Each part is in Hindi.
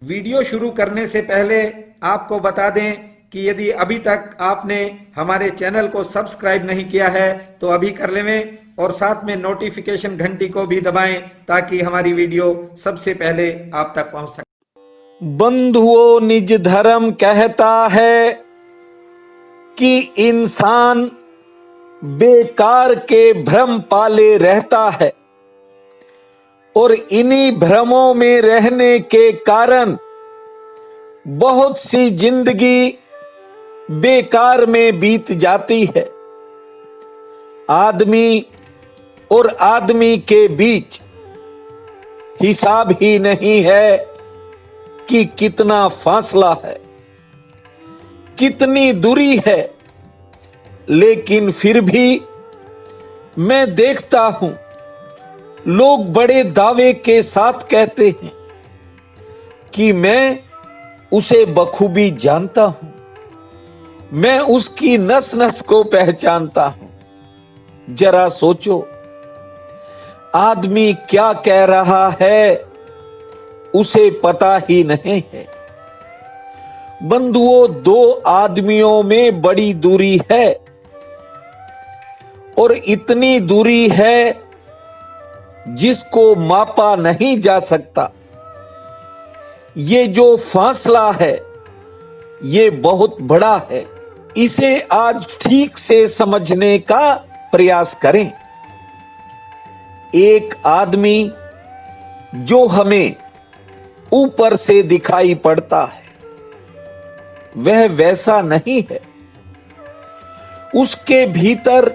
वीडियो शुरू करने से पहले आपको बता दें कि यदि अभी तक आपने हमारे चैनल को सब्सक्राइब नहीं किया है तो अभी कर लें और साथ में नोटिफिकेशन घंटी को भी दबाएं ताकि हमारी वीडियो सबसे पहले आप तक पहुंच सके। बंधुओं, निज धर्म कहता है कि इंसान बेकार के भ्रम पाले रहता है और इन्हीं भ्रमों में रहने के कारण बहुत सी जिंदगी बेकार में बीत जाती है। आदमी और आदमी के बीच हिसाब ही नहीं है कि कितना फासला है, कितनी दूरी है, लेकिन फिर भी मैं देखता हूं लोग बड़े दावे के साथ कहते हैं कि मैं उसे बखूबी जानता हूं, मैं उसकी नस नस को पहचानता हूं। जरा सोचो, आदमी क्या कह रहा है उसे पता ही नहीं है। बंधुओं, दो आदमियों में बड़ी दूरी है और इतनी दूरी है जिसको मापा नहीं जा सकता। ये जो फासला है ये बहुत बड़ा है। इसे आज ठीक से समझने का प्रयास करें। एक आदमी जो हमें ऊपर से दिखाई पड़ता है वह वैसा नहीं है। उसके भीतर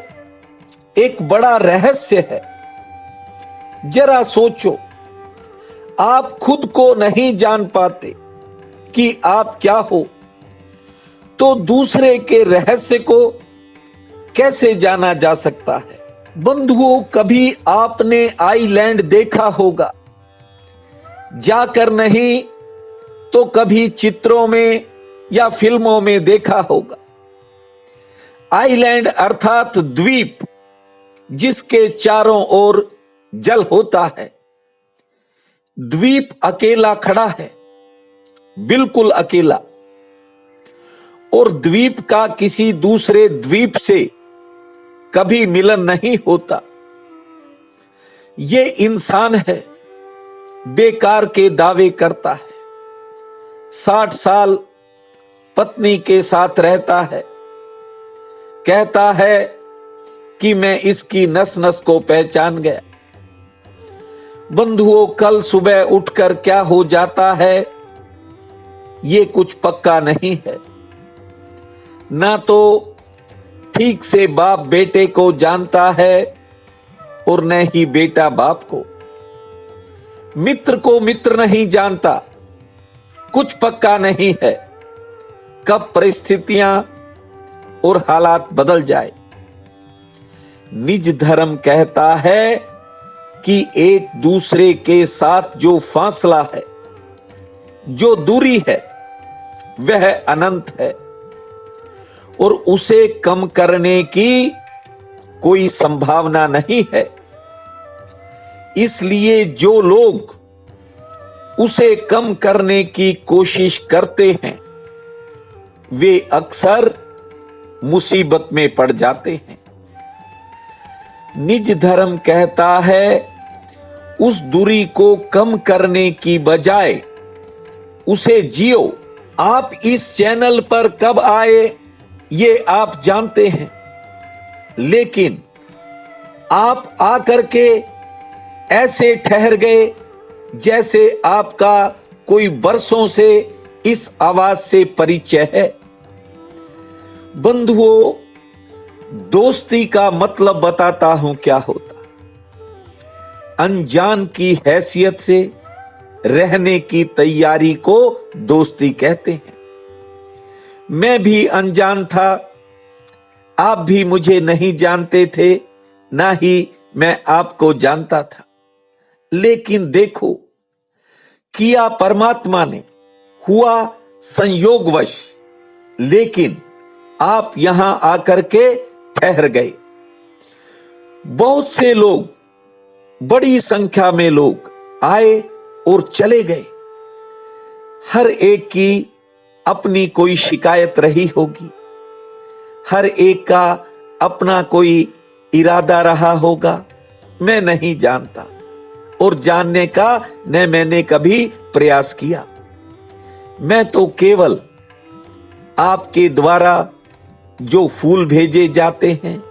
एक बड़ा रहस्य है। जरा सोचो, आप खुद को नहीं जान पाते कि आप क्या हो, तो दूसरे के रहस्य को कैसे जाना जा सकता है। बंधुओं, कभी आपने आइलैंड देखा होगा, जाकर नहीं तो कभी चित्रों में या फिल्मों में देखा होगा। आइलैंड अर्थात द्वीप, जिसके चारों ओर जल होता है। द्वीप अकेला खड़ा है, बिल्कुल अकेला, और द्वीप का किसी दूसरे द्वीप से कभी मिलन नहीं होता। ये इंसान है, बेकार के दावे करता है। 60 साल पत्नी के साथ रहता है, कहता है कि मैं इसकी नस नस को पहचान गया। बंधुओं, कल सुबह उठकर क्या हो जाता है ये कुछ पक्का नहीं है। ना तो ठीक से बाप बेटे को जानता है और न ही बेटा बाप को। मित्र को मित्र नहीं जानता। कुछ पक्का नहीं है कब परिस्थितियां और हालात बदल जाए। निज धर्म कहता है कि एक दूसरे के साथ जो फासला है, जो दूरी है, वह अनंत है और उसे कम करने की कोई संभावना नहीं है। इसलिए जो लोग उसे कम करने की कोशिश करते हैं वे अक्सर मुसीबत में पड़ जाते हैं। निज धर्म कहता है उस दूरी को कम करने की बजाय उसे जियो। आप इस चैनल पर कब आए ये आप जानते हैं, लेकिन आप आकर के ऐसे ठहर गए जैसे आपका कोई बरसों से इस आवाज से परिचय है। बंधुओं, दोस्ती का मतलब बताता हूं क्या होता। अनजान की हैसियत से रहने की तैयारी को दोस्ती कहते हैं। मैं भी अनजान था, आप भी मुझे नहीं जानते थे, ना ही मैं आपको जानता था। लेकिन देखो, किया परमात्मा ने, हुआ संयोगवश, लेकिन आप यहां आकर के ठहर गए। बहुत से लोग, बड़ी संख्या में लोग आए और चले गए, हर एक की अपनी कोई शिकायत रही होगी, हर एक का अपना कोई इरादा रहा होगा। मैं नहीं जानता और जानने का न मैंने कभी प्रयास किया। मैं तो केवल आपके द्वारा जो फूल भेजे जाते हैं,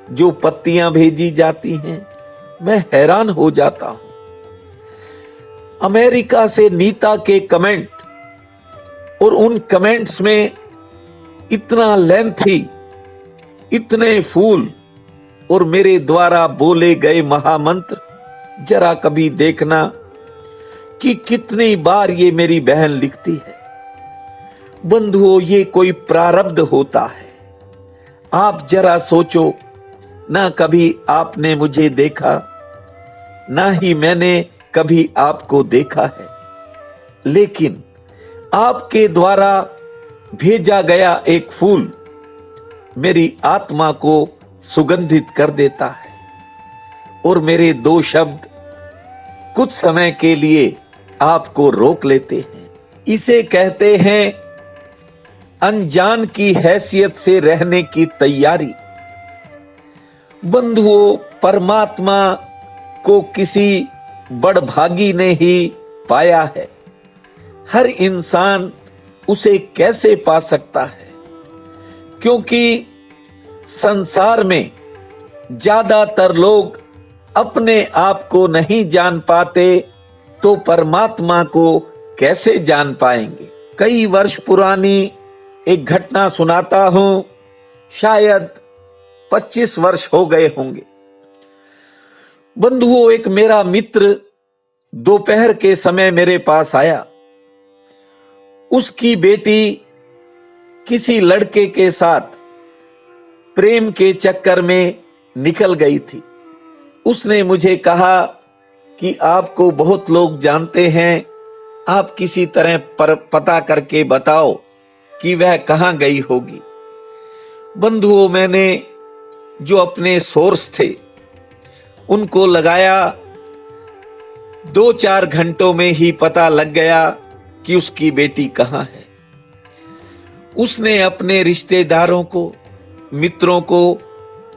जो पत्तियां भेजी जाती हैं, मैं हैरान हो जाता हूं। अमेरिका से नीता के कमेंट, और उन कमेंट्स में इतना लेंथी, इतने फूल और मेरे द्वारा बोले गए महामंत्र, जरा कभी देखना कि कितनी बार ये मेरी बहन लिखती है। बंधुओं, ये कोई प्रारब्ध होता है। आप जरा सोचो, ना कभी आपने मुझे देखा, ना ही मैंने कभी आपको देखा है, लेकिन आपके द्वारा भेजा गया एक फूल मेरी आत्मा को सुगंधित कर देता है और मेरे दो शब्द कुछ समय के लिए आपको रोक लेते हैं। इसे कहते हैं अनजान की हैसियत से रहने की तैयारी। बंधुओं, परमात्मा को किसी बड़भागी ने ही पाया है। हर इंसान उसे कैसे पा सकता है? क्योंकि संसार में ज्यादातर लोग अपने आप को नहीं जान पाते, तो परमात्मा को कैसे जान पाएंगे? कई वर्ष पुरानी एक घटना सुनाता हूं, शायद 25 वर्ष हो गए होंगे। बंधुओं, एक मेरा मित्र दोपहर के समय मेरे पास आया। उसकी बेटी किसी लड़के के साथ प्रेम के चक्कर में निकल गई थी। उसने मुझे कहा कि आपको बहुत लोग जानते हैं, आप किसी तरह पर पता करके बताओ कि वह कहां गई होगी। बंधुओं, मैंने जो अपने सोर्स थे उनको लगाया, 2-4 घंटों में ही पता लग गया कि उसकी बेटी कहां है। उसने अपने रिश्तेदारों को, मित्रों को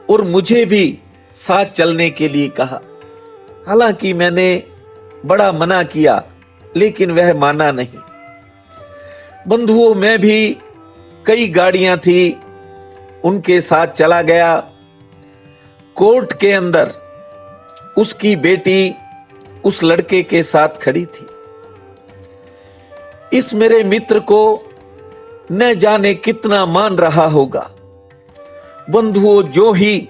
और मुझे भी साथ चलने के लिए कहा। हालांकि मैंने बड़ा मना किया, लेकिन वह माना नहीं। बंधुओं, मैं भी, कई गाड़ियां थी, उनके साथ चला गया। कोर्ट के अंदर उसकी बेटी उस लड़के के साथ खड़ी थी। इस मेरे मित्र को न जाने कितना मान रहा होगा। बंधुओं, जो ही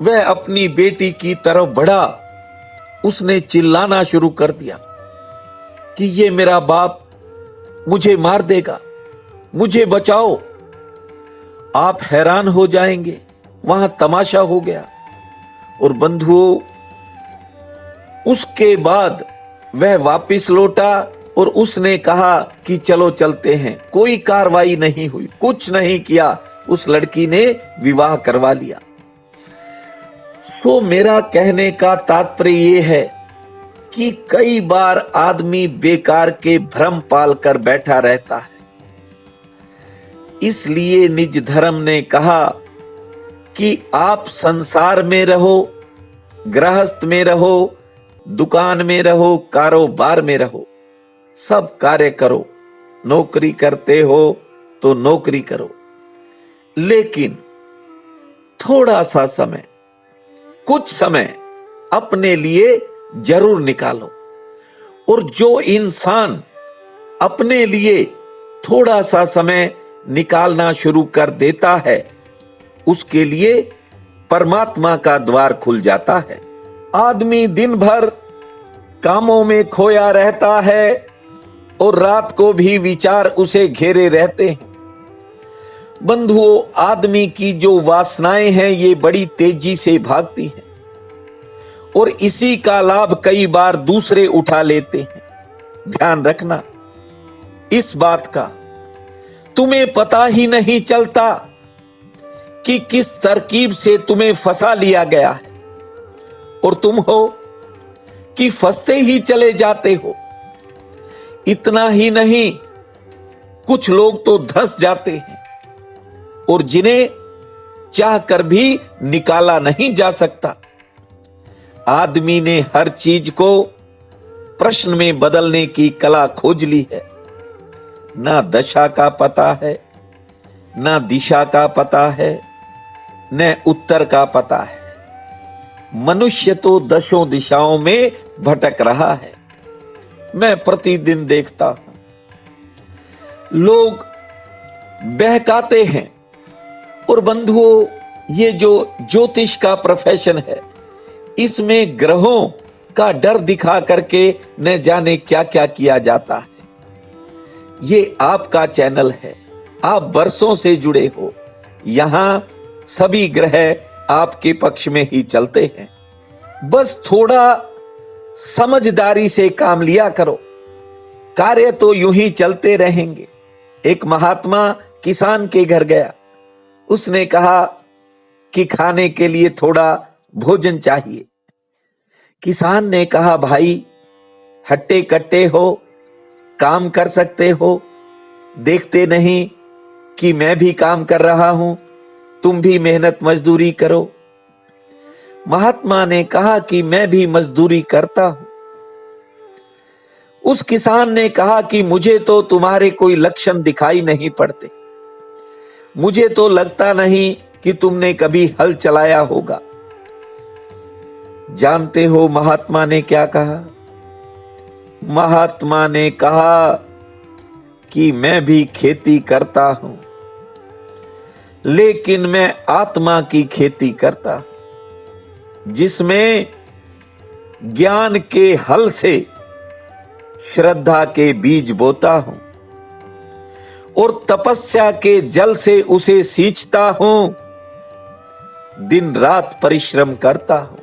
वह अपनी बेटी की तरफ बढ़ा, उसने चिल्लाना शुरू कर दिया कि ये मेरा बाप मुझे मार देगा, मुझे बचाओ। आप हैरान हो जाएंगे, वहां तमाशा हो गया। और बंधुओं, उसके बाद वह वापस लौटा और उसने कहा कि चलो चलते हैं। कोई कार्रवाई नहीं हुई, कुछ नहीं किया, उस लड़की ने विवाह करवा लिया। तो मेरा कहने का तात्पर्य यह है कि कई बार आदमी बेकार के भ्रम पाल कर बैठा रहता है। इसलिए निज धर्म ने कहा कि आप संसार में रहो, गृहस्थ में रहो, दुकान में रहो, कारोबार में रहो, सब कार्य करो। नौकरी करते हो तो नौकरी करो, लेकिन थोड़ा सा समय, कुछ समय अपने लिए जरूर निकालो। और जो इंसान अपने लिए थोड़ा सा समय निकालना शुरू कर देता है, उसके लिए परमात्मा का द्वार खुल जाता है। आदमी दिन भर कामों में खोया रहता है और रात को भी विचार उसे घेरे रहते हैं। बंधुओं, आदमी की जो वासनाएं हैं, ये बड़ी तेजी से भागती हैं और इसी का लाभ कई बार दूसरे उठा लेते हैं। ध्यान रखना इस बात का। तुम्हें पता ही नहीं चलता कि किस तरकीब से तुम्हें फंसा लिया गया है, और तुम हो कि फंसते ही चले जाते हो। इतना ही नहीं, कुछ लोग तो धंस जाते हैं और जिन्हें चाह कर भी निकाला नहीं जा सकता। आदमी ने हर चीज को प्रश्न में बदलने की कला खोज ली है। ना दशा का पता है, ना दिशा का पता है, न उत्तर का पता है। मनुष्य तो दशों दिशाओं में भटक रहा है। मैं प्रतिदिन देखता हूं, लोग बहकाते हैं। और बंधुओं, ये जो ज्योतिष का प्रोफेशन है, इसमें ग्रहों का डर दिखा करके न जाने क्या क्या किया जाता है। ये आपका चैनल है, आप बरसों से जुड़े हो। यहां सभी ग्रह आपके पक्ष में ही चलते हैं। बस थोड़ा समझदारी से काम लिया करो, कार्य तो यूं ही चलते रहेंगे। एक महात्मा किसान के घर गया। उसने कहा कि खाने के लिए थोड़ा भोजन चाहिए। किसान ने कहा, भाई हट्टे कट्टे हो, काम कर सकते हो, देखते नहीं कि मैं भी काम कर रहा हूं, तुम भी मेहनत मजदूरी करो। महात्मा ने कहा कि मैं भी मजदूरी करता हूं। उस किसान ने कहा कि मुझे तो तुम्हारे कोई लक्षण दिखाई नहीं पड़ते, मुझे तो लगता नहीं कि तुमने कभी हल चलाया होगा। जानते हो महात्मा ने क्या कहा? महात्मा ने कहा कि मैं भी खेती करता हूं, लेकिन मैं आत्मा की खेती करता हूं, जिसमें ज्ञान के हल से श्रद्धा के बीज बोता हूं और तपस्या के जल से उसे सींचता हूं, दिन रात परिश्रम करता हूं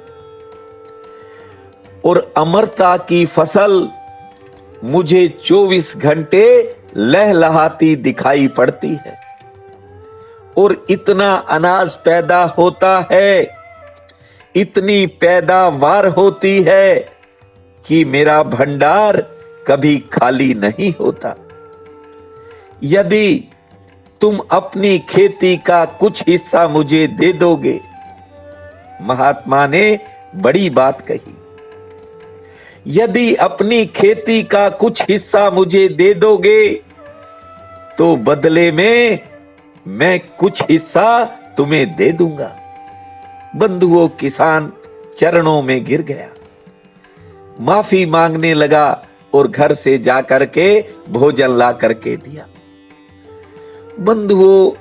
और अमरता की फसल मुझे 24 घंटे लहलहाती दिखाई पड़ती है। और इतना अनाज पैदा होता है, इतनी पैदावार होती है कि मेरा भंडार कभी खाली नहीं होता। यदि तुम अपनी खेती का कुछ हिस्सा मुझे दे दोगे, महात्मा ने बड़ी बात कही, यदि अपनी खेती का कुछ हिस्सा मुझे दे दोगे तो बदले में मैं कुछ हिस्सा तुम्हें दे दूंगा। बंधुओं, किसान चरणों में गिर गया, माफी मांगने लगा और घर से जाकर के भोजन ला करके दिया। बंधुओं,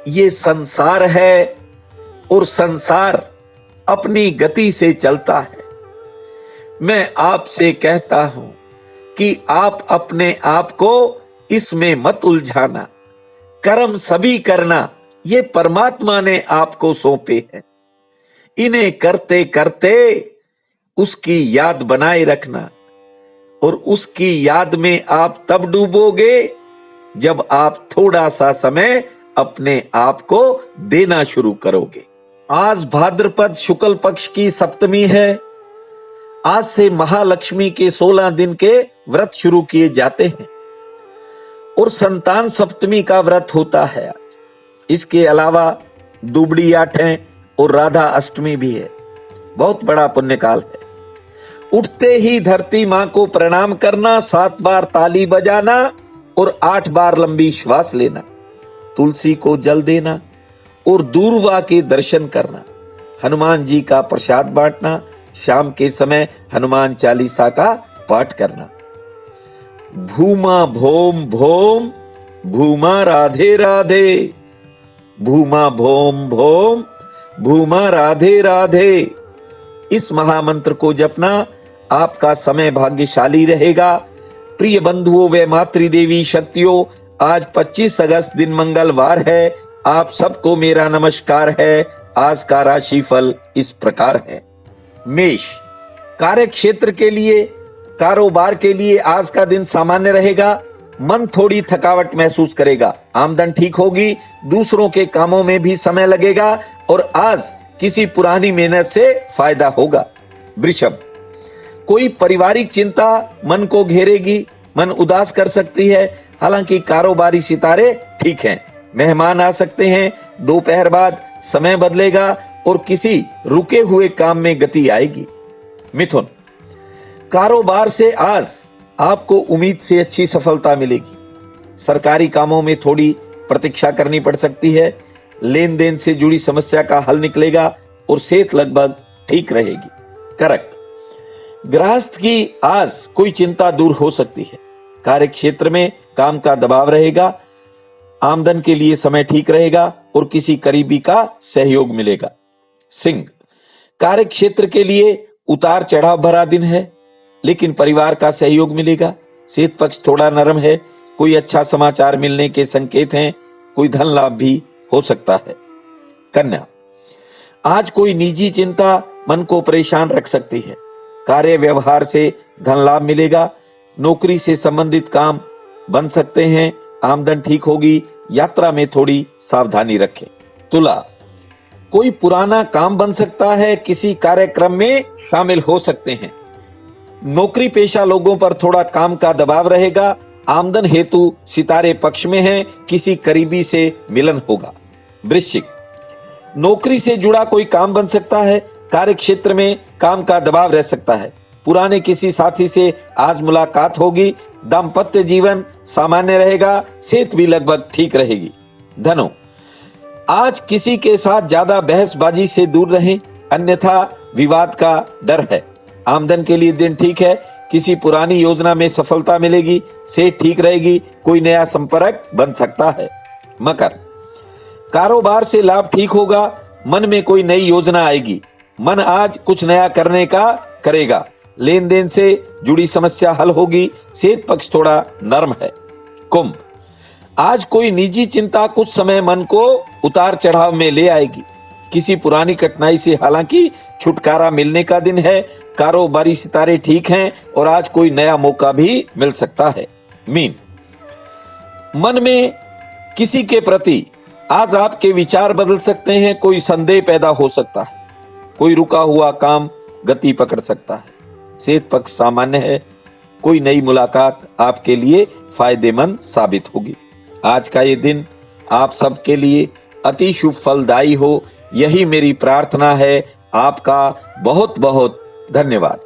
ये संसार है और संसार अपनी गति से चलता है। मैं आपसे कहता हूं कि आप अपने आप को इसमें मत उलझाना। कर्म सभी करना, ये परमात्मा ने आपको सौंपे हैं। इन्हें करते करते उसकी याद बनाए रखना और उसकी याद में आप तब डूबोगे जब आप थोड़ा सा समय अपने आप को देना शुरू करोगे। आज भाद्रपद शुक्ल पक्ष की सप्तमी है। आज से महालक्ष्मी के 16 दिन के व्रत शुरू किए जाते हैं और संतान सप्तमी का व्रत होता है आज। इसके अलावा दुबड़ी आठें और राधा अष्टमी भी है। बहुत बड़ा पुण्य काल है। उठते ही धरती मां को प्रणाम करना, 7 बार ताली बजाना और 8 बार लंबी श्वास लेना, तुलसी को जल देना और दूर्वा के दर्शन करना, हनुमान जी का प्रसाद बांटना, शाम के समय हनुमान चालीसा का पाठ करना। भूमा भोम भोम भूमा राधे राधे, भूमा भोम भोम भूमा राधे राधे। इस महामंत्र को जपना, आपका समय भाग्यशाली रहेगा। प्रिय बंधुओं व मातृदेवी शक्तियों, आज 25 अगस्त दिन मंगलवार है। आप सबको मेरा नमस्कार है। आज का राशिफल इस प्रकार है। मेष, कार्य क्षेत्र के लिए, कारोबार के लिए आज का दिन सामान्य रहेगा। मन थोड़ी थकावट महसूस करेगा। आमदन ठीक होगी, दूसरों के कामों में भी समय लगेगा और आज किसी पुरानी मेहनत से फायदा होगा। वृषभ, कोई पारिवारिक चिंता मन को घेरेगी, मन उदास कर सकती है। हालांकि कारोबारी सितारे ठीक हैं। मेहमान आ सकते हैं। दोपहर बाद समय बदलेगा और किसी रुके हुए काम में गति आएगी। मिथुन, कारोबार से आज आपको उम्मीद से अच्छी सफलता मिलेगी। सरकारी कामों में थोड़ी प्रतीक्षा करनी पड़ सकती है। लेन देन से जुड़ी समस्या का हल निकलेगा और सेहत लगभग ठीक रहेगी। कर्क, गृहस्थ की आज कोई चिंता दूर हो सकती है। कार्य क्षेत्र में काम का दबाव रहेगा। आमदन के लिए समय ठीक रहेगा और किसी करीबी का सहयोग मिलेगा। सिंह, कार्य क्षेत्र के लिए उतार चढ़ाव भरा दिन है, लेकिन परिवार का सहयोग मिलेगा। सेहत पक्ष थोड़ा नरम है। कोई अच्छा समाचार मिलने के संकेत हैं। कोई धन लाभ भी हो सकता है। कन्या, आज कोई निजी चिंता मन को परेशान रख सकती है। कार्य व्यवहार से धन लाभ मिलेगा। नौकरी से संबंधित काम बन सकते हैं। आमदन ठीक होगी। यात्रा में थोड़ी सावधानी रखें। तुला, कोई पुराना काम बन सकता है। किसी कार्यक्रम में शामिल हो सकते हैं। नौकरी पेशा लोगों पर थोड़ा काम का दबाव रहेगा। आमदन हेतु सितारे पक्ष में हैं। किसी करीबी से मिलन होगा। वृश्चिक, नौकरी से जुड़ा कोई काम बन सकता है। कार्य क्षेत्र में काम का दबाव रह सकता है। पुराने किसी साथी से आज मुलाकात होगी। दाम्पत्य जीवन सामान्य रहेगा। सेहत भी लगभग ठीक रहेगी। धनु, आज किसी के साथ ज्यादा बहसबाजी से दूर रहें, अन्यथा विवाद का डर है। आमदन के लिए दिन ठीक है। किसी पुरानी योजना में सफलता मिलेगी। सेहत ठीक रहेगी। कोई नया संपर्क बन सकता है। मकर, कारोबार से लाभ ठीक होगा। मन में कोई नई योजना आएगी। मन आज कुछ नया करने का करेगा। लेन देन से जुड़ी समस्या हल होगी। सेहत पक्ष थोड़ा नरम है। कुंभ, आज कोई निजी चिंता कुछ समय मन को उतार चढ़ाव में ले आएगी। किसी पुरानी कठिनाई से हालांकि छुटकारा मिलने का दिन है। कारोबारी सितारे ठीक हैं और आज कोई नया मौका भी मिल सकता है। मीन, मन में किसी के प्रति आज आपके विचार बदल सकते हैं। कोई संदेह पैदा हो सकता है। कोई रुका हुआ काम गति पकड़ सकता है। सेहत पक्ष सामान्य है। कोई नई मुलाकात आपके लिए फायदेमंद साबित होगी। आज का ये दिन आप सबके लिए अति शुभ फलदायी हो, यही मेरी प्रार्थना है। आपका बहुत बहुत धन्यवाद।